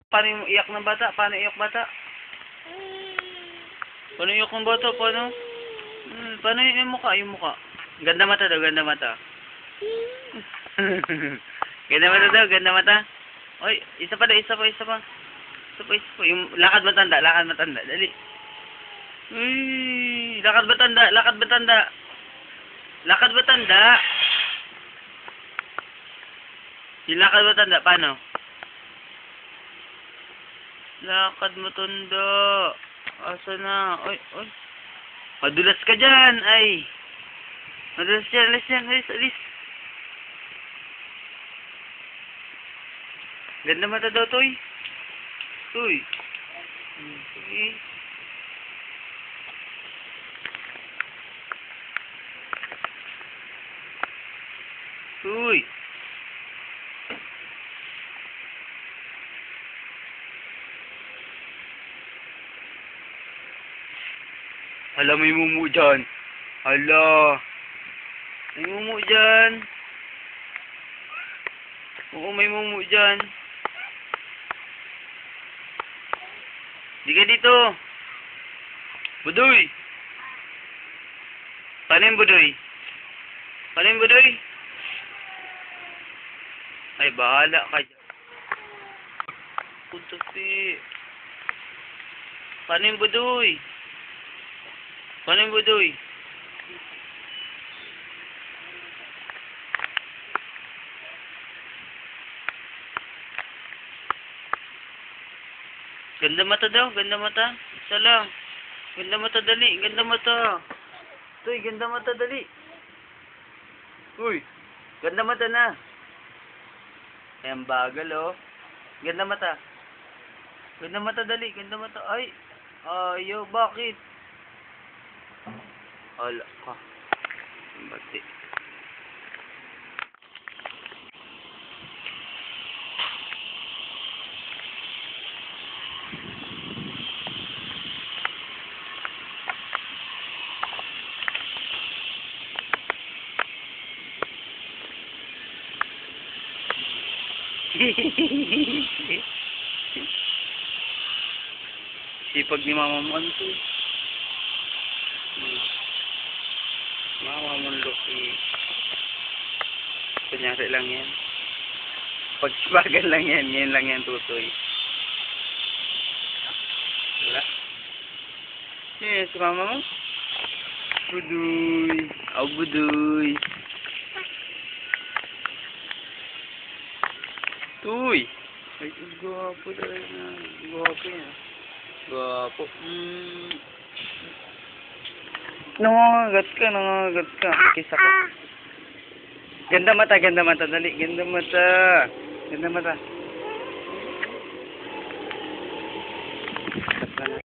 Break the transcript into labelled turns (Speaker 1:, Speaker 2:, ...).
Speaker 1: Paano yung iyak ng bata? Paano iyak bata? Paano iyak ng bata? Paano? Paano yung mukha? Yung mukha. Ganda mata daw, ganda mata. Ganda mata daw, ganda mata. Oy, isa pa daw, isa pa. Isa pa. Yung lakad matanda, dali. Uy, lakad matanda. Lakad matanda. Yung lakad matanda, paano? Lakad matanda. Asa na? Oy. Madulas ka dyan, ay. Madulas dyan, alis. Ganda mata daw, Toy. Sige. Toy. Hala, may mumu dyan. Hala. May mumu dyan. Oo, may mumu dyan. Di ka dito. Budoy. Paano yung budoy? Ay, bahala ka dyan. Putupi. Paano yung budoy? Ganda mata daw, ganda mata. Isa lang. Ganda mata, dali. Uy, ganda mata, dali. Uy, ganda mata na. Ayan, bagal, oh. Ganda mata, dali. Ay, ayaw, bakit? Hala ka. Bati. Sipag ni Mama mo ano to. Mama mo Loki. Kunyari lang yan. Pagsibagan lang yan. Ngayon lang yan tutoy. Wala. Si Mama mo? Budoy. Budoy. Uy! Ay, gwapo talaga. Gwapo yan. Gwapo. Nangangagat ka. Kisa ka. Ganda mata, dali. Ganda mata.